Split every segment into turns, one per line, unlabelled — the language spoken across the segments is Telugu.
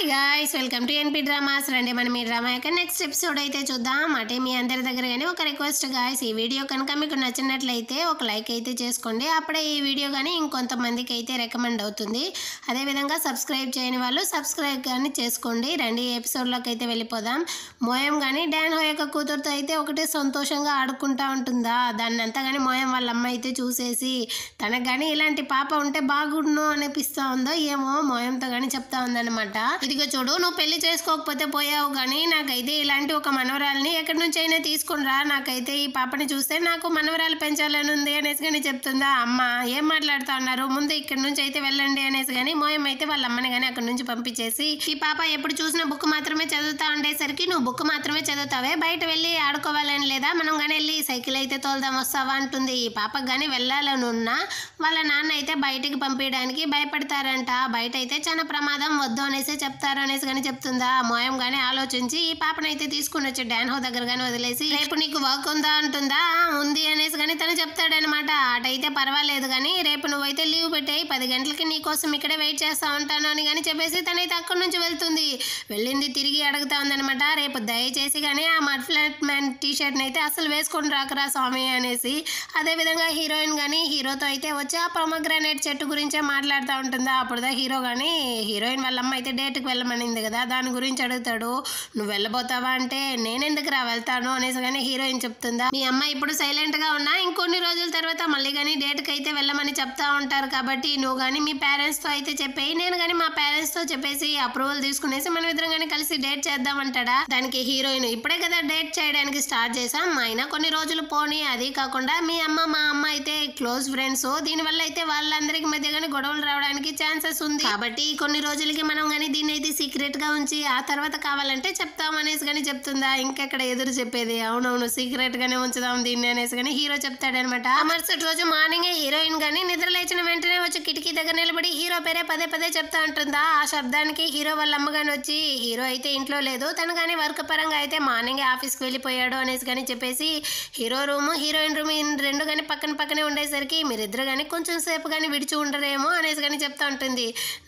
Guys welcome to NP dramas రండి మనం ఈ డ్రామా యొక్క నెక్స్ట్ ఎపిసోడ్ అయితే చూద్దాం. అంటే మీ అందరి దగ్గర గానీ ఒక రిక్వెస్ట్ గాయ్స్, ఈ వీడియో కనుక మీకు నచ్చినట్లయితే ఒక లైక్ అయితే చేసుకోండి. అప్పుడే ఈ వీడియో కానీ ఇంకొంతమందికి అయితే రికమెండ్ అవుతుంది. అదేవిధంగా సబ్స్క్రైబ్ చేయని వాళ్ళు సబ్స్క్రైబ్ కానీ చేసుకోండి. రండి ఈ ఎపిసోడ్లోకి అయితే వెళ్ళిపోదాం. మోయం కానీ డాన్ హో యొక్క కూతురుతో అయితే ఒకటే సంతోషంగా ఆడుకుంటా ఉంటుందా. దాన్ని అంతా కానీ మోయం వాళ్ళ అమ్మ అయితే చూసేసి తనకు కానీ ఇలాంటి పాప ఉంటే బాగుండు అనిపిస్తూ ఉందో ఏమో మోయంతో కానీ చెప్తా ఉందన్నమాట. ఇదిగో చూడు, నువ్వు పెళ్లి చేసుకోకపోతే పోయావు కానీ నాకైతే ఇలాంటి ఒక మనవరాల్ని ఎక్కడి నుంచి అయినా తీసుకునిరా. నాకైతే ఈ పాపని చూస్తే నాకు మనవరాలు పెంచాలని ఉంది అనేసి కానీ చెప్తుందా. అమ్మ ఏం మాట్లాడుతా ఉన్నారు, ముందు ఇక్కడి నుంచి అయితే వెళ్ళండి అనేసి కానీ మోయం అయితే వాళ్ళ అమ్మని కానీ అక్కడి నుంచి పంపించేసి, ఈ పాప ఎప్పుడు చూసినా బుక్ మాత్రమే చదువుతా ఉండేసరికి నువ్వు బుక్ మాత్రమే చదువుతావే, బయట వెళ్ళి ఆడుకోవాలని లేదా, మనం కానీ వెళ్ళి సైకిల్ అయితే తోలుదాం వస్తావా అంటుంది. ఈ పాపకు కానీ వెళ్ళాలని ఉన్నా వాళ్ళ నాన్న అయితే బయటికి పంపించడానికి భయపడతారంట. బయట అయితే చాలా ప్రమాదం, వద్దు అనేసి చెప్తారు అనేసి కానీ చెప్తుందా. మోయం కానీ ఆలోచించి ఈ పాపనైతే తీసుకుని వచ్చి డాన్ హో దగ్గర కానీ వదిలేసి, రేపు నీకు వర్క్ ఉందా అంటుందా. ఉంది అనేసి కానీ తను చెప్తాడనమాట. అటైతే పర్వాలేదు కానీ రేపు నువ్వైతే లీవ్ పెట్టాయి, 10 గంటలకి నీ కోసం ఇక్కడే వెయిట్ చేస్తా ఉంటాను అని కానీ చెప్పేసి తనైతే అక్కడి నుంచి వెళ్తుంది. వెళ్ళింది తిరిగి అడుగుతా ఉందనమాట, రేపు దయచేసి కానీ ఆ మడ్ ఫ్లాట్ మ్యాన్ టీ షర్ట్ని అయితే అసలు వేసుకొని రాకరా స్వామి అనేసి. అదేవిధంగా హీరోయిన్ కానీ హీరోతో అయితే వచ్చి ఆ పొమగ్రానేట్ చెట్టు గురించే మాట్లాడుతూ ఉంటుందా. అప్పుడుదా హీరో కానీ హీరోయిన్ వాళ్ళ అమ్మ అయితే డేట్కి వెళ్ళమనింది కదా, దాని గురించి అడుగుతాడు. నువ్వు వెళ్ళబోతావా అంటే నేనెందుకు వెళ్తాను అనేసి కానీ హీరోయిన్ చెప్తుందా. మీ అమ్మ ఇప్పుడు సైలెంట్గా ఉన్నా ఇంకొన్ని రోజుల తర్వాత మళ్ళీ కానీ డేట్కి అయితే వెళ్ళమని చెప్తా ఉంటారు కాబట్టి నువ్వు కానీ మీ పేరెంట్స్తో అయితే చెప్పేయి, నేను కానీ మా పేరెంట్స్తో చెప్పేసి అప్రూవల్ తీసుకునేసి మనం ఇద్దరం కానీ కలిసి డేట్ చేద్దామంటాడా. దానికి హీరోయిన్, ఇప్పుడే కదా డేట్ చేయడానికి స్టార్ట్ చేసాం, అయినా కొన్ని రోజులు పోనీ, అది కాకుండా మీ అమ్మ మా అమ్మ అయితే క్లోజ్ ఫ్రెండ్స్, దీనివల్ల అయితే వాళ్ళందరికి మధ్య కానీ గొడవలు రావడానికి ఛాన్సెస్ ఉంది కాబట్టి కొన్ని రోజులకి మనం కానీ దీన్ని అయితే సీక్రెట్ గా ఉంచి ఆ తర్వాత కావాలంటే చెప్తాం అనేసి కానీ చెప్తుందా. ఇంకెక్కడ ఎదురు చెప్పేది, అవునవును సీక్రెట్ గానే ఉంచుదాం దీన్ని అనేసి కానీ హీరో చెప్తాడనమాట. మరుసటి రోజు మార్నింగ్ హీరోయిన్ గానీ నిద్ర లేచిన వెంటనే వచ్చి కిటికీ దగ్గర నిలబడి హీరో పేరే పదే పదే చెప్తా ఉంటుందా. ఆ శబ్దానికి హీరో వాళ్ళ అమ్మగాని వచ్చి, హీరో అయితే ఇంట్లో లేదు, తను కానీ వర్క్ పరంగా అయితే మార్నింగ్ ఆఫీస్కి వెళ్ళిపోయాడు అనేసి కానీ చెప్పేసి, హీరో రూమ్ హీరోయిన్ రూమ్ రెండు కానీ పక్కనే ఉండేసరికి మీరిద్దరు కానీ కొంచెం సేపు కానీ విడిచి ఉండరేమో అనేసి కానీ చెప్తా ఉంటుంది.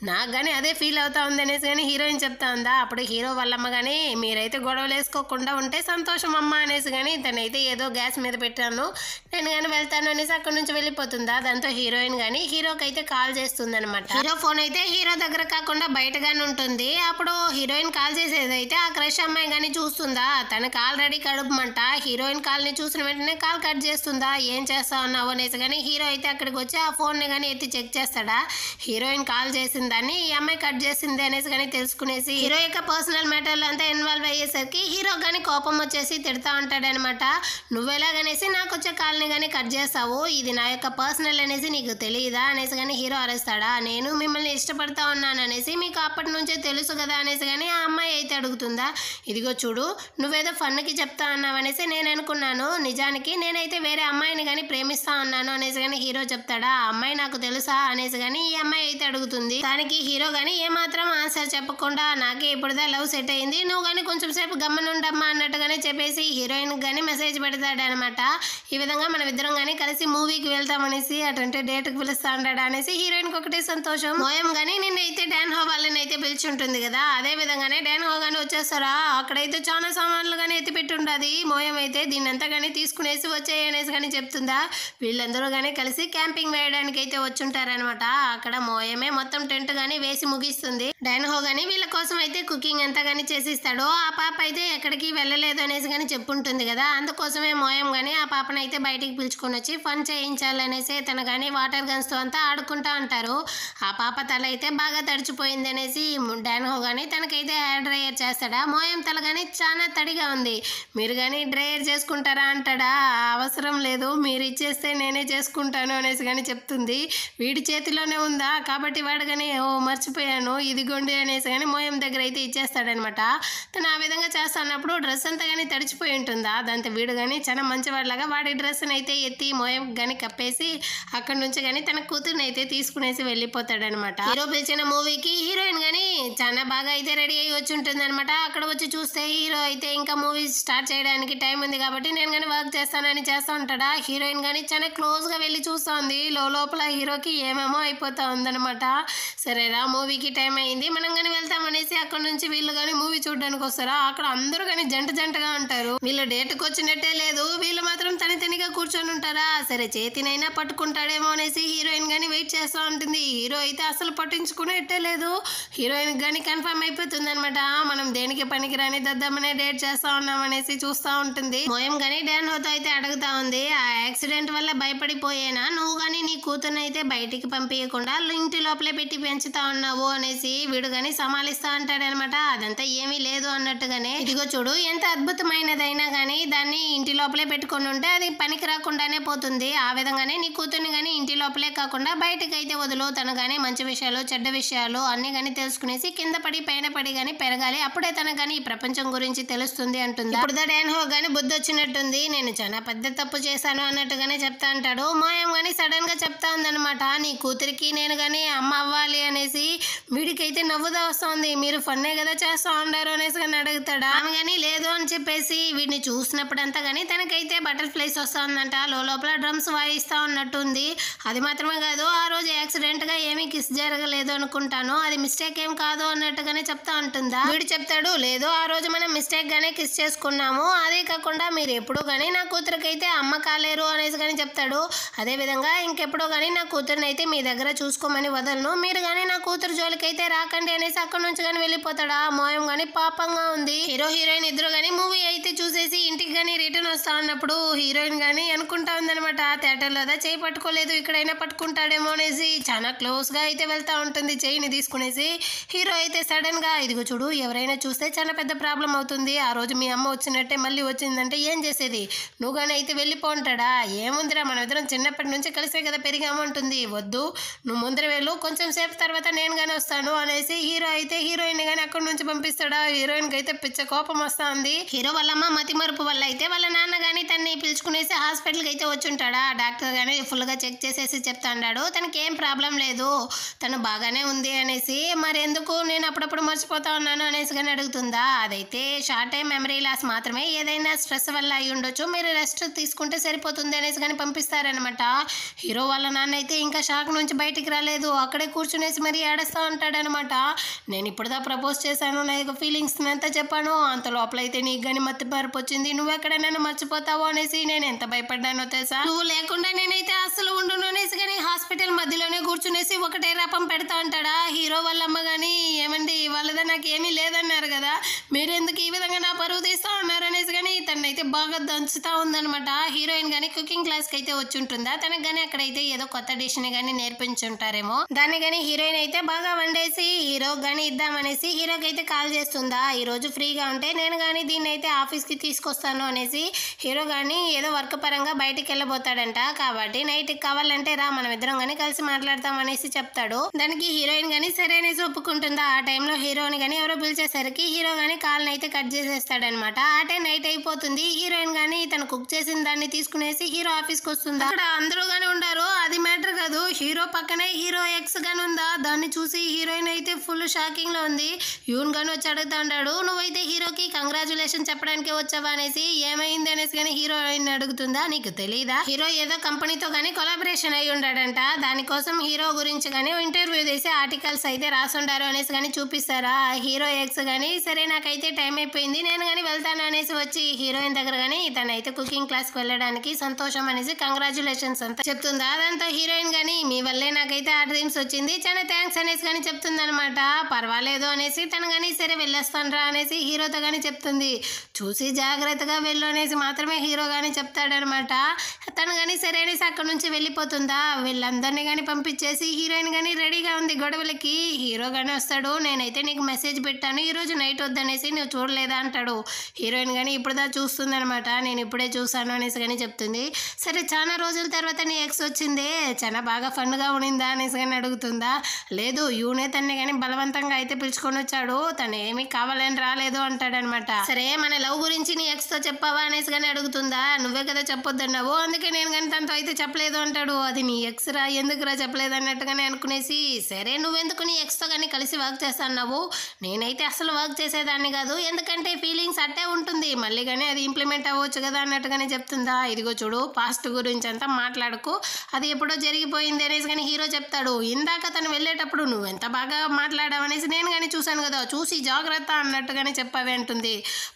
నాకు కానీ అదే ఫీల్ అవుతా ఉంది అనేసి కానీ హీరోయిన్ చెప్తా ఉందా. అప్పుడు హీరో వాళ్ళమ్మ కానీ, మీరైతే గొడవలు వేసుకోకుండా ఉంటే సంతోషం అమ్మ అనేసి కానీ తనైతే ఏదో గ్యాస్ మీద పెట్టాను, నేను కానీ వెళ్తాను అనేసి అక్కడి నుంచి వెళ్ళిపోతుందా. దాంతో హీరోయిన్ కానీ హీరోకి అయితే కాల్ చేస్తుంది అనమాట. హీరో ఫోన్ అయితే హీరో దగ్గర కాకుండా బయటగానే ఉంటుంది. అప్పుడు హీరోయిన్ కాల్ చేసేదైతే ఆ క్రష్ అమ్మాయి కానీ చూస్తుందా. తనకు ఆల్రెడీ కడుపుమంట. హీరోయిన్ కాల్ని చూసిన వెంటనే కాల్ కట్ చేస్తుందా. ఏం చేస్తా ఉన్నావు అనేసి కానీ హీరో అయితే అక్కడికి వచ్చి ఆ ఫోన్ని కానీ ఎత్తి చెక్ చేస్తాడా. హీరోయిన్ కాల్ చేసిందని ఈ అమ్మాయి కట్ చేసింది అనేసి కానీ తెలుసుకునేసి హీరో యొక్క పర్సనల్ మ్యాటర్లు అంతా ఇన్వాల్వ్ అయ్యేసరికి హీరో కానీ కోపం వచ్చేసి తిడతా ఉంటాడనమాట. నువ్వెలాగనేసి నాకు వచ్చే కాల్ని కానీ కట్ చేస్తావు, ఇది నా యొక్క పర్సనల్ అనేసి నీకు తెలియదా అనేసి కానీ హీరో అరుస్తాడా. నేను మిమ్మల్ని ఇష్టపడతా ఉన్నాను అనేసి మీకు అప్పటి నుంచే తెలుసు కదా అనేసి కానీ ఆ అమ్మాయి అయితే అడుగుతుందా. ఇదిగో చూడు, నువ్వేదో ఫన్కి చెప్తా ఉన్నావు అనేసి నేను అనుకున్నాను, నిజానికి నేనైతే వేరే అమ్మాయిని కానీ ప్రేమిస్తా ఉన్నాను అనేసి కానీ హీరో చెప్తాడా. ఆ అమ్మాయి నాకు తెలుసా అనేసి కానీ ఈ అమ్మాయి అయితే అడుగుతుంది. దానికి హీరో కానీ ఏమాత్రం ఆన్సర్ చెప్పకుండా, నాకే ఇప్పుడుదా లవ్ సెట్ అయింది, నువ్వు కానీ కొంచెం సేపు గమ్మనుండమ్మా అన్నట్టుగానే చెప్పేసి హీరోయిన్ కానీ మెసేజ్ పెడతాడనమాట. ఈ విధంగా మనం ఇద్దరం కానీ కలిసి మూవీకి వెళ్తామనేసి, అటంటే డేట్కి పిలుస్తా ఉంటాడు అనేసి హీరోయిన్కి ఒకటే సంతోషం. మోయం కానీ నిన్నైతే డాన్ హో వాళ్ళని అయితే పిలుచుంటుంది కదా, అదే విధంగానే డాన్ హో కానీ వచ్చేస్తారా. అక్కడైతే చాలా సామాన్లు కానీ ఎత్తి పెట్టుండది. మోయం అయితే దీన్నంతా కానీ తీసుకునేసి వచ్చేయనేసి కానీ చెప్తుందా. వీళ్ళందరూ కానీ కలిసి క్యాంపింగ్ వేయడానికి అయితే వచ్చుంటారనమాట. అక్కడ మోయమే మొత్తం టెంట్ కానీ వేసి ముగిస్తుంది. డాన్ హో కానీ వీళ్ళ కోసం అయితే కుకింగ్ అంతా కానీ చేసిస్తాడు. ఆ పాప అయితే ఎక్కడికి వెళ్ళలేదు అనేసి కానీ చెప్పుంటుంది కదా, అందుకోసమే మోయం కానీ ఆ పాపను అయితే బయటికి పిలుచుకొని వచ్చి ఫన్ చేయించాలనేసి తన కానీ వాటర్ గన్స్తో అంతా ఆడుకుంటా ఉంటారు. ఆ పాప తల అయితే బాగా తడిచిపోయింది అనేసి డాన్ హో కానీ తనకైతే హెయిర్ డ్రైయర్ చేస్తాడా. మోయం తల కానీ చాలా తడిగా ఉంది, మీరు కానీ డ్రైయర్ చేసుకుంటారా అంటాడా. అవసరం లేదు, మీరు ఇచ్చేస్తే నేనే చేసుకుంటాను అనేసి కానీ చెప్తుంది. వీడి చేతిలోనే ఉందా కాబట్టి వాడు కానీ ఓ మర్చిపోయాను ఇదిగోండి అనేసి కానీ మోయం దగ్గర అయితే ఇచ్చేస్తాడనమాట. తను ఆ విధంగా చేస్తున్నప్పుడు డ్రెస్ అంతా కానీ తడిచిపోయి ఉంటుందా. దాంతో వీడు కానీ చాలా మంచివాడిలాగా వాడి డ్రెస్ని అయితే ఎత్తి మోయం కానీ కప్పేసి అక్కడి నుంచి కానీ తన కూతురుని అయితే తీసుకునేసి వెళ్ళిపోతాడనమాట. హీరో పిలిచిన మూవీకి హీరోయిన్ కానీ చాలా బాగా అయితే రెడీ అయ్యి వచ్చి ఉంటుంది అనమాట. అక్కడ వచ్చి చూస్తే హీరో అయితే ఇంకా మూవీ స్టార్ట్ చేయడానికి టైం ఉంది కాబట్టి నేను కానీ వర్క్ చేస్తానని చేస్తూ ఉంటాడా. హీరోయిన్ కానీ చాలా క్లోజ్గా వెళ్ళి చూస్తూ ఉంది. లోపల హీరోకి ఏమేమో అయిపోతూ ఉందనమాట. సరేరా మూవీకి టైం అయింది, మనం కానీ కానీ వెళ్తామనేసి అక్కడ నుంచి వీళ్ళు కానీ మూవీ చూడడానికి వస్తారా. అక్కడ అందరూ కానీ జంట జంటగా ఉంటారు. వీళ్ళు డేట్కి వచ్చినట్టే లేదు, వీళ్ళు మాత్రం తనిగా కూర్చొని ఉంటారా. సరే చేతినైనా పట్టుకుంటాడేమో అనేసి హీరోయిన్ గానీ వెయిట్ చేస్తూ ఉంటుంది. హీరో అయితే అసలు పట్టించుకునేట్టే లేదు. హీరోయిన్ గానీ కన్ఫర్మ్ అయిపోతుంది అనమాట. మనం దేనికి పనికిరాని దద్దామనే డేట్ చేస్తా ఉన్నాం అనేసి చూస్తూ ఉంటుంది. మోయం గానీ డాన్హోతో అయితే అడుగుతా ఉంది, ఆ యాక్సిడెంట్ వల్ల భయపడిపోయేనా నువ్వు గానీ నీ కూతురు అయితే బయటికి పంపించకుండా ఇంటి లోపలే పెట్టి పెంచుతా ఉన్నావు అనేసి వీడు గానీ సమాలిస్తా అంటాడనమాట. అదంతా ఏమీ లేదు అన్నట్టుగానే, ఇదిగో చూడు ఎంత అద్భుతమైనదైనా గానీ దాన్ని ఇంటి లోపలే పెట్టుకొని ఉంటే అది పనికి రాకుండానే పోతుంది. ఆ విధంగానే నీ కూతుర్ని గానీ ఇంటి లోపలే కాకుండా బయటకు అయితే వదులు. తను గానీ మంచి విషయాలు చెడ్డ విషయాలు అన్ని గానీ తెలుసుకునేసి కింద పడి పైన పడి గానీ పెరగాలి. అప్పుడే తనకు గానీ ఈ ప్రపంచం గురించి తెలుస్తుంది అంటుంది. ఇప్పుడు డాన్హో గానీ బుద్ధి వచ్చినట్టుంది. నేను చాలా పెద్ద తప్పు చేశాను అన్నట్టుగానే చెప్తా అంటాడు. మోయం గానీ సడన్ గా చెప్తా ఉందనమాట, నీ కూతురికి నేను గానీ అమ్మ అవ్వాలి అనేసి. వీడికైతే నవ్వుదా వస్తుంది. మీరు ఫన్నే కదా చేస్తా ఉండారు అనేసి కానీ అడుగుతాడా. ఆమె గానీ లేదు అని చెప్పేసి వీడిని చూసినప్పుడంతా గానీ తనకైతే బటర్ఫ్లైస్ వస్తా ఉందంట. లోపల డ్రమ్స్ వాయిస్తా ఉన్నట్టుంది. అది మాత్రమే కాదు, ఆ రోజు యాక్సిడెంట్ గా ఏమీ కిస్ జరగలేదు అనుకుంటాను, అది మిస్టేక్ ఏం కాదు అన్నట్టుగానే చెప్తా ఉంటుందా. వీడు చెప్తాడు, లేదు ఆ రోజు మనం మిస్టేక్ గానే కిస్ చేసుకున్నాము, అదే కాకుండా మీరు ఎప్పుడు గానీ నా కూతురికైతే అమ్మ కాలేరు అనేసి కానీ చెప్తాడు. అదే విధంగా ఇంకెప్పుడు గానీ నా కూతురుని అయితే మీ దగ్గర చూసుకోమని వదలను, మీరు గానీ నా కూతురు జోలికైతే రాకండి అనేసి అక్కడ నుంచి కానీ వెళ్ళిపోతాడా. మోయం గానీ పాపంగా ఉంది. హీరో హీరోయిన్ ఇద్దరు గానీ మూవీ అయితే చూసేసి ఇంటికి గానీ రిటర్న్ వస్తా ఉన్నప్పుడు హీరోయిన్ గానీ అనుకుంటా ఉందనమాట, థియేటర్లో చేయి పట్టుకోలేదు ఇక్కడైనా పట్టుకుంటాడేమో అనేసి. చాలా క్లోజ్ గా అయితే వెళ్తా ఉంటుంది చేయిని తీసుకునేసి. హీరో అయితే సడన్ గా, ఇదిగో చూడు ఎవరైనా చూస్తే చాలా పెద్ద ప్రాబ్లం అవుతుంది, ఆ రోజు మీ అమ్మ వచ్చినట్టే మళ్ళీ వచ్చిందంటే ఏం చేసేది, నువ్వు కానీ అయితే వెళ్ళిపో అంటాడా. ఏముందిరా మన ఇద్దరం చిన్నప్పటి నుంచి కలిసే కదా పెరిగాము అంటుంది. వద్దు నువ్వు ముందర వెళ్ళు, కొంచెం సేపు తర్వాత నేను కానీ వస్తాను అనేసి హీరో అయితే హీరోయిన్ గానీ అక్కడి నుంచి పంపిస్తాడా. హీరోయిన్ కి అయితే పిచ్చ కోపం వస్తా ఉంది. హీరో వాళ్ళమ్మ మతి మరుపు వల్ల అయితే వాళ్ళ నాన్న గానీ తన్ని పిలుచుకునేసి హాస్పిటల్కి అయితే వచ్చుంటాడా. డాక్టర్ గానీ ఫుల్ గా చెక్ చేసేసి చెప్తా అన్నాడు తనకి ఏం ప్రాబ్లం లేదు, తను బాగానే ఉంది అనేసి. మరి ఎందుకు నేను అప్పుడప్పుడు మర్చిపోతా ఉన్నాను అనేసి కానీ అడుగుతుందా. అదైతే షార్ట్ టైం మెమరీ లాస్ మాత్రమే, ఏదైనా స్ట్రెస్ వల్ల అయి ఉండొచ్చు, మీరు రెస్ట్ తీసుకుంటే సరిపోతుంది అనేసి కానీ పంపిస్తారనమాట. హీరో వాళ్ళ నాన్న అయితే ఇంకా షాక్ నుంచి బయటికి రాలేదు, అక్కడే కూర్చునేసి మరీ ఏడుస్తూ ఉంటాడనమాట. నేను ఇప్పుడుదా ప్రపోజ్ చేశాను, నా యొక్క ఫీలింగ్స్ అంతా చెప్పాను, అంత లోపలైతే నీకు కానీ మత్తి మరపు వచ్చింది, నువ్వెక్కడ నన్ను మర్చిపోతావు అనేసి నేను ఎంత భయపడ్డానో తెలుసా, నువ్వు లేకుండా నేనైతే అసలు ఉండును అనేసి కానీ హాస్పిటల్ మధ్యలోనే కూర్చునేసి ఒకటే రపం పెడతా ఉంటాడా. హీరో వాళ్ళమ్మ కానీ, ఏమండి వాళ్ళదా నాకు ఏమీ లేదన్నారు కదా, మీరెందుకు ఈ విధంగా నా పరువు తీస్తా ఉన్నారు అనేసి కానీ తనైతే బాగా దంచుతా ఉందనమాట. హీరోయిన్ కానీ కుకింగ్ క్లాస్కి అయితే వచ్చి ఉంటుందా, తనకు కానీ అక్కడైతే ఏదో కొత్త డిష్ ని కానీ నేర్పించుంటారేమో. దాన్ని కానీ హీరోయిన్ అయితే బాగా వండేసి హీరో కానీ ఇద్దామనేసి హీరోకి అయితే కాల్ చేస్తుందా, ఈ రోజు ఫ్రీగా ఉంటే నేను కానీ దీన్ని అయితే ఆఫీస్కి తీసుకొస్తాను అనేసి. హీరో కానీ ఏదో వర్క్ పరంగా బయటికి వెళ్ళబోతాడంట, కాబట్టి నైట్కి కావాలంటే రా మనం ఇద్దరం కానీ కలిసి మాట్లాడతాం అనేసి చెప్తాడు. దానికి హీరోయిన్ కానీ సరే అనేసి ఒప్పుకుంటుందా. ఆ టైంలో హీరోని కానీ ఎవరో పిలిచేసరికి హీరో కానీ కాల్ని అయితే కట్ చేసేస్తాడనమాట. ఆ టైం నైట్ అయిపోతుంది. హీరోయిన్ కానీ తను కుక్ చేసిన దాన్ని తీసుకునేసి హీరో ఆఫీస్కి వస్తుంది. అక్కడ అందరూ కానీ ఉండారు, అది మ్యాటర్ కాదు. హీరో పక్కనే హీరో ఎక్స్ గాని ఉందా, దాన్ని చూసి హీరోయిన్ అయితే ఫుల్ షాకింగ్ లో ఉంది. యూన్ గాని వచ్చి అడుగుతా ఉంటాడు, నువ్వైతే హీరోకి కంగ్రాచులేషన్ చెప్పడానికి వచ్చావా అనేసి. ఏమైంది అనేసి కానీ హీరోయిన్ అడుగుతుందా, నీకు తెలీదా హీరో ఏదో కంపెనీతో కానీ కొలాబరేషన్ అయి ఉంటాడంట, దానికోసం హీరో గురించి కానీ ఇంటర్వ్యూ చేసి ఆర్టికల్స్ అయితే రాసుండారు అనేసి కానీ చూపిస్తారా. హీరో ఎక్స్ కానీ సరే నాకైతే టైం అయిపోయింది నేను కానీ వెళ్తాను అనేసి వచ్చి హీరోయిన్ దగ్గర కానీ తనైతే కుకింగ్ క్లాస్కి వెళ్ళడానికి సంతోషం అనేసి కంగ్రాచులేషన్స్ అంతా చెప్తుందా. దాంతో హీరోయిన్ కానీ మీ వల్లే నాకైతే ఆ డ్రీమ్స్ వచ్చింది, చాలా థ్యాంక్స్ అనేసి కానీ చెప్తుంది అనమాట. పర్వాలేదు అనేసి తను కానీ సరే వెళ్ళొస్తాను రా అనేసి హీరోతో కానీ చెప్తుంది. చూసి జాగ్రత్తగా వెళ్ళు అనేసి మాత్రమే హీరో కానీ చెప్తాడనమాట. తను కానీ సరే అనేసి అక్కడ నుంచి వెళ్ళిపోతుందా. వీళ్ళందరినీ కానీ పంపించేసి హీరోయిన్ కానీ రెడీగా ఉంది గొడవలకి. హీరో కానీ వస్తాడు, నేనైతే నీకు మెసేజ్ పెట్టాను ఈరోజు నైట్ వద్దనేసి, నువ్వు చూడలేదా అంటాడు. హీరోయిన్ కానీ ఇప్పుడుదా చూస్తుంది అనమాట, నేను ఇప్పుడే చూసాను అనేసి కానీ చెప్తుంది. సరే చాలా రోజుల తర్వాత నీ ఎక్స్ వచ్చిందే, చాలా బాగా ఫన్గా ఉనిందా అనేసి కానీ అడుగుతుందా. లేదు యూనే తన్ని కానీ బలవంతంగా అయితే పిలుచుకొని వచ్చాడు, తను ఏమీ కావాలని రాలేదు అంటాడనమాట. సరే మన లవ్ గురించి నీ ఎక్స్తో చెప్పావా అనేసి కానీ అడుగుతుందా. నువ్వే కదా చెప్పొద్దన్నావు, అందుకే నేను కానీ తనతో అయితే చెప్పలేదు అంటాడు. అది నీ ఎక్స్ రా, ఎందుకురా చెప్పలేదు అన్నట్టుగానే అనుకునేసి, సరే నువ్వెందుకు నీ ఎక్స్తో కానీ కలిసి వర్క్ చేస్తాన్నావు, నేనైతే అసలు వర్క్ చేసేదాన్ని కాదు, ఎందుకంటే ఫీలింగ్స్ అట్టే ఉంటుంది, మళ్ళీ కానీ అది ఇంప్లిమెంట్ అవ్వచ్చు కదా అన్నట్టుగానే చెప్తుందా. ఇదిగో చూడు, పాస్ట్ గురించి అంతా మాట్లాడుకో, అది ఎప్పుడో జరిగిపోయింది అనేసి కానీ హీరో చెప్తాడు. ఇందాక తను వెళ్ళేటప్పుడు నువ్వెంత బాగా మాట్లాడావు అనేసి నేను కానీ చూశాను కదా, చూసి జాగ్రత్త అన్నట్టుగానే చెప్పావి అంటుంది.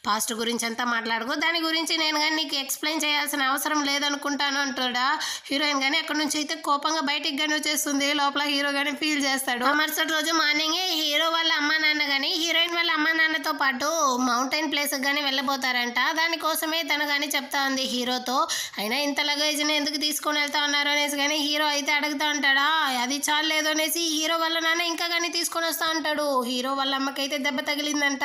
పాస్ట్ గురించి అంతా మాట్లాడుకో, దాని గురించి నేను కానీ నీకు ఎక్స్ప్లెయిన్ చేయాల్సిన అవసరం లేదనుకుంటాను అంటాడా. హీరోయిన్ కానీ అక్కడ నుంచి అయితే కోపంగా బయటికి కానీ వచ్చేస్తుంది. లోపల హీరో కానీ ఫీల్ చేస్తాడు. మరుసటి రోజు మార్నింగే హీరో వాళ్ళ అమ్మా నాన్న కానీ హీరోయిన్ వాళ్ళ అమ్మా నాన్నతో పాటు మౌంటైన్ ప్లేస్ కానీ వెళ్ళబోతారంట. దానికోసమే తను కానీ చెప్తా ఉంది హీరోతో. అయినా ఇంత లగేజ్ని ఎందుకు తీసుకొని వెళ్తా ఉన్నారు అనేసి కానీ హీరో అయితే అడుగుతా ఉంటాడా. అది చాలేదు అనేసి హీరో వాళ్ళ నాన్న ఇంకా కానీ తీసుకొని వస్తా ఉంటాడు. హీరో వాళ్ళ అమ్మకైతే దెబ్బ తగిలిందంట.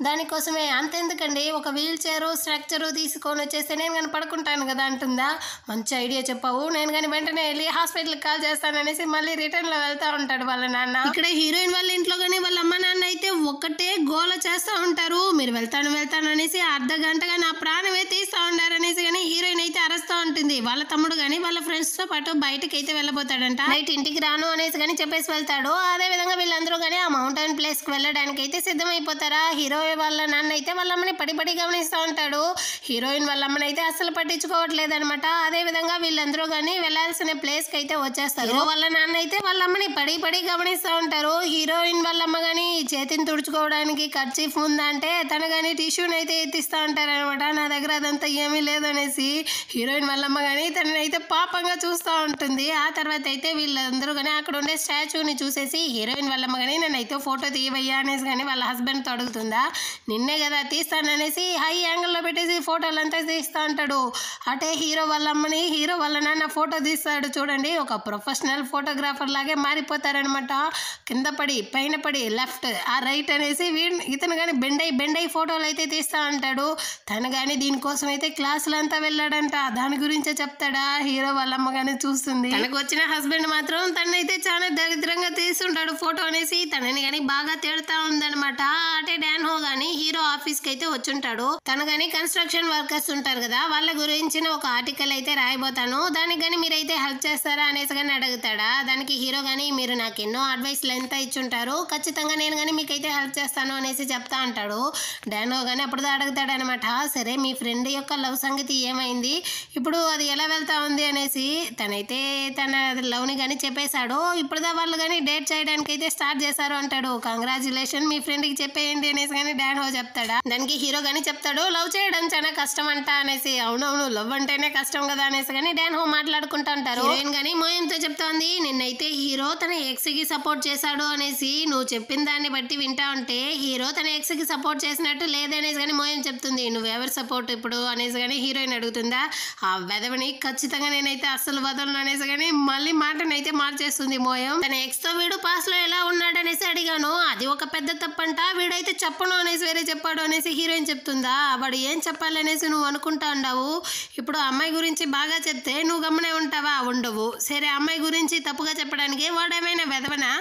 దానికోసమే అంతెందుకండి, ఒక వీల్ చైరు స్ట్రక్చరు తీసుకొని వచ్చేస్తే నేను కానీ పడుకుంటాను కదా అంటుందా. మంచి ఐడియా చెప్పావు, నేను కానీ వెంటనే వెళ్ళి హాస్పిటల్కి కాల్ చేస్తాననేసి మళ్ళీ రిటర్న్లో వెళ్తా ఉంటాడు వాళ్ళ నాన్న. ఇక్కడ హీరోయిన్ వాళ్ళ ఇంట్లో కానీ వాళ్ళ అమ్మ నాన్న అయితే ఒక్కటే గోల చేస్తూ ఉంటారు. మీరు వెళ్తాను అనేసి అర్ధ గంటగా నా ప్రాణమే తీస్తూ ఉన్నారు అనేసి కానీ హీరోయిన్ అయితే అరుస్తూ ఉంటుంది. వాళ్ళ తమ్ముడు కానీ వాళ్ళ ఫ్రెండ్స్తో పాటు బయటకి అయితే వెళ్ళబోతాడంట. నైట్ ఇంటికి రాను అనేసి కానీ చెప్పేసి వెళ్తాడు. అదే విధంగా వీళ్ళందరూ కానీ ఆ మౌంటైన్ ప్లేస్కి వెళ్ళడానికి అయితే సిద్ధమైపోతారా. హీరో వాళ్ళ నాన్న అయితే వాళ్ళ అమ్మని పడి గమనిస్తూ ఉంటాడు. హీరోయిన్ వాళ్ళ అమ్మని అయితే అస్సలు పట్టించుకోవట్లేదు అనమాట. అదే విధంగా వీళ్ళందరూ కానీ వెళ్ళాల్సిన ప్లేస్కి అయితే వచ్చేస్తారు. వాళ్ళ నాన్న అయితే వాళ్ళ అమ్మని పడి గమనిస్తూ ఉంటారు. హీరోయిన్ వాళ్ళ అమ్మ కానీ చేతిని తుడుచుకోవడానికి కర్చీఫ్ ఉందంటే తను కానీ టిష్యూని అయితే ఎత్తిస్తూ ఉంటారనమాట. నా దగ్గర అదంతా ఏమీ లేదనేసి హీరోయిన్ వాళ్ళ అమ్మ కానీ తనని అయితే పాపంగా చూస్తూ ఉంటుంది. ఆ తర్వాత అయితే వీళ్ళందరూ కానీ అక్కడ ఉండే స్టాచ్యూని చూసేసి హీరోయిన్ వాళ్ళ అమ్మ కానీ నన్ను అయితే ఫోటో తీయవయ్యా అనేసి కానీ వాళ్ళ హస్బెండ్తో అడుగుతుందా. నిన్నే కదా తీస్తాననేసి హై యాంగిల్లో పెట్టేసి ఫోటోలు అంతా తీస్తూ ఉంటాడు. అటే హీరో వాళ్ళ అమ్మని హీరో వాళ్ళ నాన్న ఫోటో తీస్తాడు. చూడండి, ఒక ప్రొఫెషనల్ ఫోటోగ్రాఫర్ లాగే మారిపోతారనమాట. కింద పడి పైన పడి లెఫ్ట్ ఆ రైట్ అనేసి ఇతను కానీ బెండై ఫోటోలు అయితే తీస్తూ ఉంటాడు. తను కానీ దీనికోసం అయితే క్లాసులు అంతా వెళ్ళాడంట. దాని గురించే చెప్తాడా. హీరో వాళ్ళ అమ్మ కానీ చూస్తుంది. తనకు వచ్చిన హస్బెండ్ మాత్రం తనైతే చాలా దరిద్రంగా తీస్తుంటాడు ఫోటో అనేసి తనని కానీ బాగా తిడతా ఉందనమాట. అంటే డాన్ హో కానీ హీరో ఆఫీస్కి అయితే వచ్చుంటాడు. తను కానీ కన్స్ట్రక్షన్ వర్కర్స్ ఉంటారు కదా, వాళ్ళ గురించిన ఒక ఆర్టికల్ అయితే రాయబోతాను, దానికి కానీ మీరైతే హెల్ప్ చేస్తారా అనేసి కానీ అడుగుతాడా. దానికి హీరో కానీ మీరు నాకు ఎన్నో అడ్వైస్లు ఎంత ఇచ్చుంటారు, ఖచ్చితంగా నేను కానీ మీకైతే హెల్ప్ చేస్తాను అనేసి చెప్తా అంటాడు. డానో కానీ అప్పుడు అడుగుతాడు అనమాట. సరే మీ ఫ్రెండ్ యొక్క లవ్ సంగతి ఏమైంది, ఇప్పుడు అది ఎలా వెళ్తా ఉంది అనేసి. తనైతే తన లవ్ని కానీ చెప్పేశాడు. ఇప్పుడుదా వాళ్ళు కానీ డేట్ చేయడానికి అయితే స్టార్ట్ చేశారు అంటాడు. కంగ్రాచులేషన్, మీ ఫ్రెండ్కి చెప్పేయండి అనేసి కానీ డాన్ హో చెప్తాడా. దానికి హీరో కానీ చెప్తాడు లవ్ చేయడం చాలా కష్టం అంట అనేసి. అవునవును, లవ్ అంటేనే కష్టం కదా అనేసి కానీ డాన్ హో మాట్లాడుకుంటా ఉంటారు. హీరోయిన్ కానీ మోయంతో చెప్తోంది, నిన్నైతే హీరో తన ఎక్స్ కి సపోర్ట్ చేశాడు అనేసి. నువ్వు చెప్పిన దాన్ని బట్టి వింటా ఉంటే హీరో తన ఎక్స్ కి సపోర్ట్ చేసినట్టు లేదనేసి కానీ మోయం చెప్తుంది. నువ్వెవరు సపోర్ట్ ఇప్పుడు అనేసి కానీ హీరోయిన్ అడుగుతుందా. ఆ వెదవని ఖచ్చితంగా నేనైతే అస్సలు వదలను అనేసి కానీ మళ్ళీ మాటనైతే మార్చేస్తుంది మోయం. తన ఎక్స్ తో వీడు పాస్ లో ఎలా ఉన్నాడు అనేసి అడిగాను, అది ఒక పెద్ద తప్పంట, వీడైతే చెప్పను అనేసి వేరే చెప్పాడు అనేసి హీరోయిన్ చెప్తుందా. వాడు ఏం చెప్పాలనేసి నువ్వు అనుకుంటా ఉన్నావు, ఇప్పుడు అమ్మాయి గురించి బాగా చెప్తే నువ్వు గమ్మనే ఉంటావా, ఉండవు. సరే అమ్మాయి గురించి తప్పుగా చెప్పడానికి వాడేమైనా వెదవనా,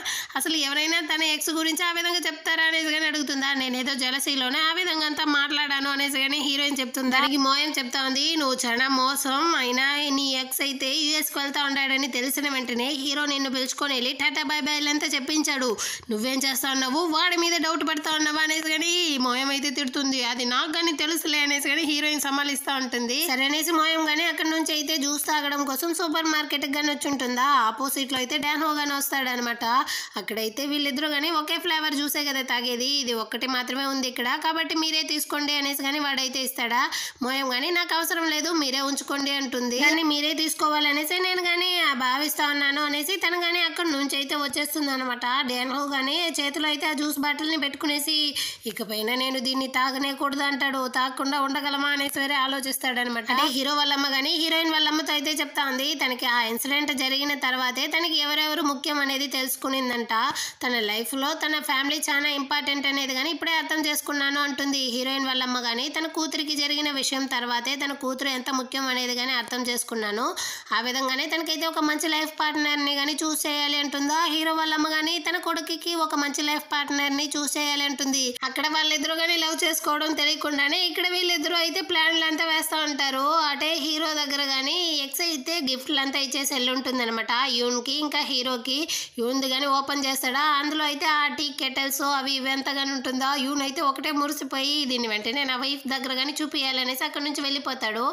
అసలు ఎవరైనా తన ఎక్స్ గురించి ఆ విధంగా చెప్తారా అనేసి కానీ అడుగుతుందా. నేనేదో జలసీలోనే ఆ విధంగా అంతా మాట్లాడాను అనేసి కానీ హీరోయిన్ చెప్తుంది. దానికి మోయం చెప్తా ఉంది, నువ్వు చాలా మోసం, అయినా నీ ఎక్స్ అయితే యుఎస్కి వెళ్తా ఉంటాడని తెలిసిన వెంటనే హీరో నిన్ను పిలుచుకొని వెళ్ళి టాటా బై బై అంతా చెప్పించాడు, నువ్వేం చేస్తా ఉన్నావు, వాడి మీద డౌట్ పడతా ఉన్నావా అనేసి కానీ మోయం అయితే తిడుతుంది. అది నాకు కానీ తెలుసులే అనేసి కానీ హీరోయిన్ సమాలిస్తూ ఉంటుంది. సరే అనేసి మోయం కానీ అక్కడ నుంచి అయితే జ్యూస్ తాగడం కోసం సూపర్ మార్కెట్ గానీ వచ్చి ఉంటుందా. ఆపోజిట్ లో అయితే డాన్ హో గానీ వస్తాడనమాట. అక్కడైతే వీళ్ళిద్దరూ కానీ ఒకే ఫ్లేవర్ జ్యూసే కదా తాగేది, ఇది ఒక్కటి మాత్రమే ఉంది ఇక్కడ, కాబట్టి మీరే తీసుకోండి అనేసి కానీ వాడైతే ఇస్తాడా. మోయం కానీ నాకు అవసరం లేదు మీరే ఉంచుకోండి అంటుంది. కానీ మీరే తీసుకోవాలనేసి నేను కానీ భావిస్తా ఉన్నాను అనేసి తను కానీ అక్కడ నుంచి అయితే వచ్చేస్తుంది అనమాట. డాన్ హో కానీ చేతిలో అయితే ఆ జ్యూస్ బాటిల్ ని పెట్టుకునేసి ఇకపైన నేను దీన్ని తాగనేకూడదు అంటాడు. తాగకుండా ఉండగలమా అనేసి వేరే ఆలోచిస్తాడనమాట. అంటే హీరో వాళ్ళమ్మ కానీ హీరోయిన్ వాళ్ళమ్మతో అయితే చెప్తా ఉంది, తనకి ఆ ఇన్సిడెంట్ జరిగిన తర్వాతే తనకి ఎవరెవరు ముఖ్యం అనేది తెలుసుకునిందంట. తన లైఫ్ లో తన ఫ్యామిలీ చాలా చాలా ఇంపార్టెంట్ అనేది కానీ ఇప్పుడే అర్థం చేసుకున్నాను అంటుంది హీరోయిన్ వాళ్ళ అమ్మ. కానీ తన కూతురికి జరిగిన విషయం తర్వాతే తన కూతురు ఎంత ముఖ్యం అనేది కానీ అర్థం చేసుకున్నాను. ఆ విధంగానే తనకైతే ఒక మంచి లైఫ్ పార్ట్నర్ని కానీ చూస్ చేయాలి అంటుందా హీరో వాళ్ళ అమ్మ. కానీ తన కొడుకుకి ఒక మంచి లైఫ్ పార్ట్నర్ని చూస్ చేయాలి అంటుంది. అక్కడ వాళ్ళిద్దరూ కానీ లవ్ చేసుకోవడం తెలియకుండానే ఇక్కడ వీళ్ళిద్దరూ అయితే ప్లాన్లు అంతా వేస్తూ ఉంటారు. అంటే హీరో దగ్గర కానీ ఎక్స్ అయితే గిఫ్ట్లు అంతా ఇచ్చేసి వెళ్ళి ఉంటుంది అనమాట యూన్కి. ఇంకా హీరోకి యూన్ది కానీ ఓపెన్ చేస్తాడా, అందులో అయితే ఆ టీ కెటల్స్ అవి ఇవి ఎంతగానే ఉంటుందా. యూన్ అయితే ఒకటే మురిసిపోయి దీన్ని వెంటనే నా వైఫ్ దగ్గర కానీ చూపించాలనేసి అక్కడ నుంచి వెళ్ళిపోతాడు.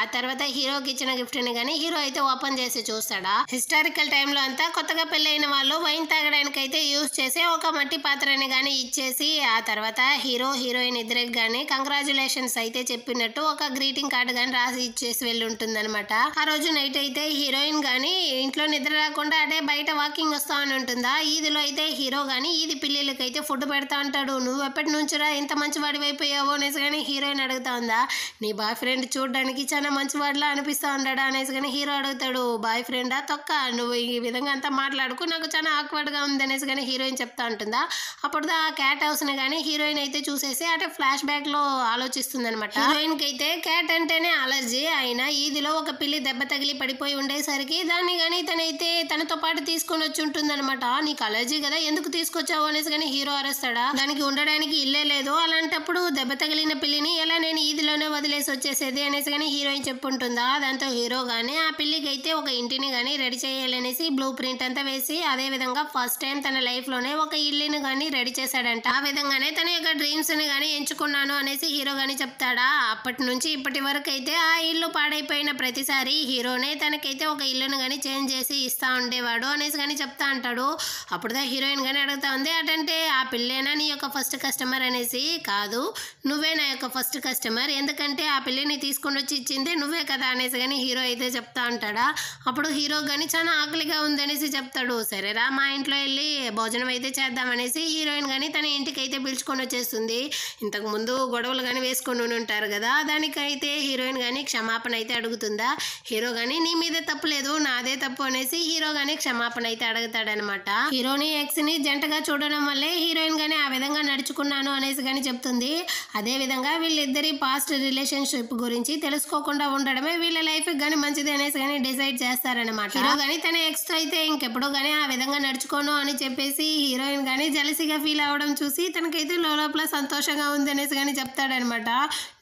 ఆ తర్వాత హీరోకి ఇచ్చిన గిఫ్ట్ని కానీ హీరో అయితే ఓపెన్ చేసి చూస్తాడా. హిస్టారికల్ టైంలో అంతా కొత్తగా పెళ్ళైన వాళ్ళు వైన్ తాగడానికి అయితే యూజ్ చేసే ఒక మట్టి పాత్రని కానీ ఇచ్చేసి ఆ తర్వాత హీరో హీరోయిన్ ఇద్దరికి కానీ కంగ్రాచులేషన్స్ అయితే చెప్పినట్టు ఒక గ్రీటింగ్ కార్డు కానీ రాసి ఇచ్చేసి వెళ్ళి ఉంటుంది అనమాట. ఆ రోజు నైట్ అయితే హీరోయిన్ కానీ ఇంట్లో నిద్ర రాకుండా అంటే బయట వాకింగ్ వస్తా అని ఉంటుందా. ఈదిలో అయితే హీరో కానీ ఈది పిల్లలకి అయితే ఫుడ్ పెడతా ఉంటాడు. నువ్వు ఎప్పటి నుంచిరా ఇంత మంచివాడి అయిపోయావో అనేసి కానీ హీరోయిన్ అడుగుతా ఉందా. నీ బాయ్ ఫ్రెండ్ చూడడానికి చాలా మంచివాడిలా అనిపిస్తా ఉంటాడా అనేసి కానీ హీరో అడుగుతాడు. బాయ్ ఫ్రెండా తొక్క, నువ్వు ఈ విధంగా అంతా మాట్లాడుకు, నాకు చాలా ఆక్వర్డ్గా ఉంది అనేసి కానీ హీరోయిన్ చెప్తా ఉంటుందా. అప్పుడు ఆ క్యాట్ హౌస్ని కానీ హీరోయిన్ అయితే చూసేసి అంటే ఫ్లాష్ బ్యాక్లో ఆలోచిస్తుంది అనమాట. హీరోయిన్కి అయితే క్యాట్ అంటేనే అలర్జీ. అయినా ఈదిలో ఒక పిల్లి దెబ్బ తగిలి పడిపోయి ఉండేసరికి దాన్ని కానీ తనైతే తనతో పాటు తీసుకొని వచ్చి ఉంటుంది అనమాట. నీకు అలర్జీ కదా, ఎందుకు తీసుకొచ్చావు అనేసి కానీ హీరో అరుస్తాడా. దానికి ఉండడానికి ఇల్లే లేదు, అలాంటప్పుడు దెబ్బ తగిలిన పిల్లిని ఎలా నేను ఈదిలోనే వదిలేసి వచ్చేసేది అనేసి కానీ హీరోయిన్ చెప్పుంటుందా. దాంతో హీరో కానీ ఆ పిల్లికి అయితే ఒక ఇంటిని కానీ రెడీ చేయాలనేసి బ్లూ ప్రింట్ అంతా వేసి అదే విధంగా ఫస్ట్ టైం తన లైఫ్ లోనే ఒక ఇల్లుని కానీ రెడీ చేశాడంట. ఆ విధంగానే తన యొక్క డ్రీమ్స్ ని కానీ ఎంచుకున్నాను అనేసి హీరో కానీ చెప్తాడా. అప్పటి నుంచి ఇప్పటి వరకు అయితే ఆ ఇల్లు పాడైపోయిన ప్రతిసారి హీరోనే తనకైతే ఒక ఇల్లును కానీ చేంజ్ చేసి ఇస్తా ఉండేవాడు అనేసి కానీ చెప్తా అంటాడు. అప్పుడుదా హీరోయిన్ కానీ అడుగుతా ఉంది, అటంటే ఆ పిల్లేనా నీ యొక్క ఫస్ట్ కస్టమర్ అనేసి. కాదు, నువ్వే నా యొక్క ఫస్ట్ కస్టమర్, ఎందుకంటే ఆ పిల్లిని తీసుకొని వచ్చి ఇచ్చింది నువ్వే కదా అనేసి కానీ హీరో అయితే చెప్తా ఉంటాడా. అప్పుడు హీరో కానీ చాలా ఆకలిగా ఉందనేసి చెప్తాడు. సరేరా మా ఇంట్లో వెళ్ళి భోజనం అయితే చేద్దామనేసి హీరోయిన్ కానీ తన ఇంటికి అయితే పిలుచుకొని వచ్చేస్తుంది. ఇంతకు ముందు గొడవలు కానీ వేసుకొని ఉంటారు కదా, దానికైతే హీరోయిన్ కానీ క్షమాపణ అయితే అడుగుతుందా. హీరో కానీ నీ మీద తప్పు లేదు, నాదే తప్పు అనేసి హీరో కానీ క్షమాపణ అయితే అడుగుతాడనమాట. హీరోని ఎక్స్ ని జంటగా చూడడం వల్లే హీరోయిన్ కానీ ఆ విధంగా నడుచుకున్నాను అనేసి కానీ చెప్తుంది. అదే విధంగా వీళ్ళిద్దరి పాస్ట్ రిలేషన్షిప్ గురించి తెలుసుకోకుండా ఉండడమే వీళ్ళ లైఫ్ కానీ మంచిది అనేసి కానీ డిసైడ్ చేస్తారనమాట. హీరో కానీ తన ఎక్స్ తో అయితే ఇంకెప్పుడు కానీ ఆ విధంగా నడుచుకోను అని చెప్పేసి హీరోయిన్ కానీ జలసిగా ఫీల్ అవ్వడం చూసి తనకైతే లోపల సంతోషంగా ఉంది అనేసి కానీ చెప్తాడనమాట.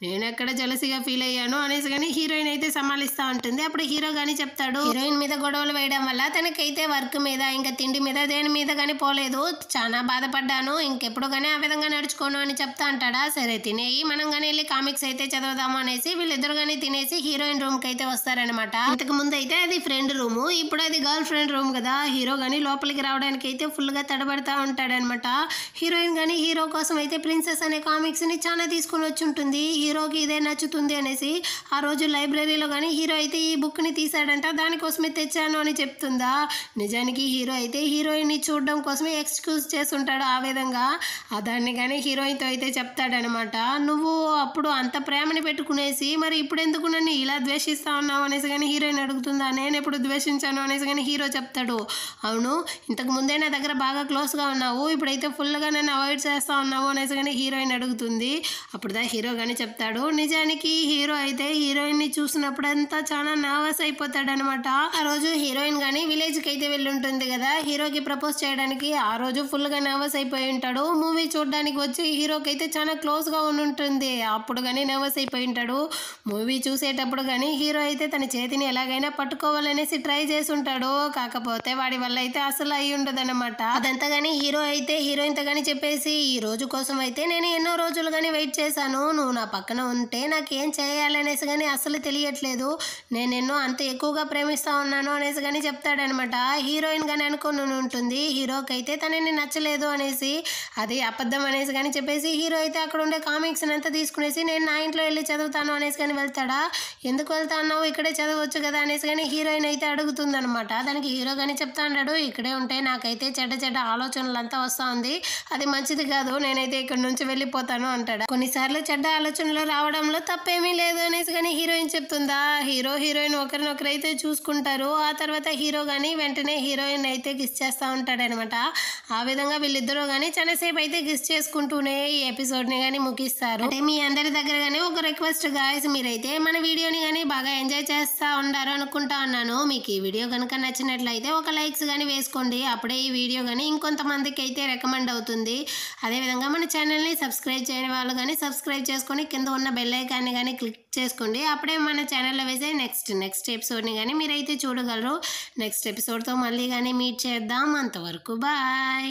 నేను ఎక్కడ జలసిగా ఫీల్ అయ్యాను అనేసి కానీ హీరోయిన్ అయితే సమాలిస్తూ ఉంటుంది. అప్పుడు హీరో కానీ చెప్తాడు, హీరోయిన్ మీద గొడవలు వేయడం వల్ల తనకైతే వర్క్ మీద ఇంకా తిండి మీద దేని మీద కానీ పోలేదు, చాలా బాధపడ్డాను, ఇంకెప్పుడు కానీ ఆ విధంగా నడుచుకోను అని చెప్తా అంటాడా. సరే తినేయి, మనం కానీ వెళ్ళి కామిక్స్ అయితే చదువుదాము అనేసి వీళ్ళిద్దరు కానీ తినేసి హీరోయిన్ రూమ్ కి అయితే వస్తారనమాట. ఇంతకు ముందు అయితే అది ఫ్రెండ్ రూమ్, ఇప్పుడు అది గర్ల్ ఫ్రెండ్ రూమ్ కదా. హీరో కానీ లోపలికి రావడానికి అయితే ఫుల్ గా తడబడతా ఉంటాడనమాట. హీరోయిన్ కానీ హీరో కోసం అయితే ప్రిన్సెస్ అనే కామిక్స్ ని చాలా తీసుకుని వచ్చి ఉంటుంది. హీరోకి ఇదే నచ్చుతుంది అనేసి ఆ రోజు లైబ్రరీలో కానీ హీరో అయితే ఈ బుక్ ని తీసాడంట, దానికోసమే తెచ్చాను అని చెప్తుందా. నిజానికి హీరో అయితే హీరోయిన్ ని చూడడం కోసమే ఎక్స్క్యూజ్ చేస్తుంటాడు. ఆ విధంగా దాన్ని కానీ హీరోయిన్ తో అయితే చెప్తాడనమాట. నువ్వు అప్పుడు అంత ప్రేమని పెట్టుకునేసి మరి ఇప్పుడు ఎందుకు నన్ను ఇలా ద్వేషిస్తా ఉన్నావు అనేసి కానీ హీరోయిన్ అడుగుతుందా. నేను ఎప్పుడు ద్వేషించాను అనేసి కానీ హీరో చెప్తాడు. అవును, ఇంతకు ముందే నా దగ్గర బాగా క్లోజ్ గా ఉన్నావు, ఇప్పుడైతే ఫుల్ గా నన్ను అవాయిడ్ చేస్తా ఉన్నావు అనేసి కానీ హీరోయిన్ అడుగుతుంది. అప్పుడుదా హీరో కానీ చెప్తాడు, నిజానికి హీరో అయితే హీరోయిన్ ని చూసినప్పుడంతా చాలా నర్వస్ అయిపోతాడు అనమాట. ఆ రోజు హీరోయిన్ కానీ విలేజ్ కి అయితే వెళ్ళి ఉంటుంది కదా హీరోకి ప్రపోజ్ చేయడానికి. ఆ రోజు ఫుల్ గా నర్వస్ అయిపోయి ఉంటాడు. మూవీ చూడడానికి వచ్చి హీరోకి అయితే చాలా క్లోజ్ గా ఉంటుంది, అప్పుడు కానీ నర్వస్ అయిపోయి ఉంటాడు. మూవీ చూసేటప్పుడు కానీ హీరో అయితే తన చేతిని ఎలాగైనా పట్టుకోవాలనేసి ట్రై చేసి ఉంటాడు, కాకపోతే వాడి వల్ల అయితే అసలు అయి ఉండదు అనమాట. అదంతా కానీ హీరో అయితే హీరోయిన్ తో కానీ చెప్పేసి ఈ రోజు కోసం అయితే నేను ఎన్నో రోజులు కానీ వెయిట్ చేశాను, నువ్వు నా పక్కన ఉంటే నాకేం చేయాలనేసి కానీ అసలు తెలియట్లేదు, నేను ఎన్నో అంత ఎక్కువగా ప్రేమిస్తా ఉన్నాను అనేసి కానీ చెప్తాడనమాట. హీరోయిన్ కానీ అనుకుని ఉంటుంది హీరోకి అయితే తనని నచ్చలేదు అనేసి, అది అబద్ధం అనేసి కానీ చెప్పేసి హీరో అయితే అక్కడ ఉండే కామిక్స్ అంతా తీసుకునేసి నేను నా ఇంట్లో వెళ్ళి చదువుతాను అనేసి కానీ వెళ్తాడా. ఎందుకు వెళ్తా అన్నావు, ఇక్కడే చదవచ్చు కదా అనేసి కానీ హీరోయిన్ అయితే అడుగుతుంది అనమాట. దానికి హీరో కానీ చెప్తా అన్నాడు, ఇక్కడే ఉంటే నాకైతే చెడ్డ ఆలోచనలు అంతా వస్తా ఉంది, అది మంచిది కాదు, నేనైతే ఇక్కడ నుంచి వెళ్ళిపోతాను అంటాడా. కొన్నిసార్లు చెడ్డ ఆలోచనలు రావడంలో తప్పేమీ లేదు అనేసి కానీ హీరోయిన్ చెప్తుందా. హీరో హీరోయిన్ ఒకరినొకరైతే చూసుకుంటారు. ఆ తర్వాత హీరో కానీ వెంటనే హీరోయిన్ అయితే కిస్ చేస్తూ ఉంటాడనమాట. ఆ విధంగా వీళ్ళిద్దరూ కానీ అని చాలాసేపు అయితే గెస్ చేసుకుంటూనే ఈ ఎపిసోడ్ని కానీ ముగిస్తారు. అంటే మీ అందరి దగ్గర కానీ ఒక రిక్వెస్ట్ గాయస్, మీరైతే మన వీడియోని కానీ బాగా ఎంజాయ్ చేస్తూ ఉండారు అనుకుంటా ఉన్నాను. మీకు ఈ వీడియో కనుక నచ్చినట్లయితే ఒక లైక్స్ కానీ వేసుకోండి. అప్పుడే ఈ వీడియో కానీ ఇంకొంతమందికి అయితే రికమెండ్ అవుతుంది. అదేవిధంగా మన ఛానల్ని సబ్స్క్రైబ్ చేయని వాళ్ళు కానీ సబ్స్క్రైబ్ చేసుకొని కింద ఉన్న బెల్ ఐకాన్ని కానీ క్లిక్ చేసుకోండి. అప్పుడే మన ఛానల్లో వేసే నెక్స్ట్ ఎపిసోడ్ని కానీ మీరైతే చూడగలరు. నెక్స్ట్ ఎపిసోడ్తో మళ్ళీ కానీ మీట్ చేద్దాం. అంతవరకు బాయ్.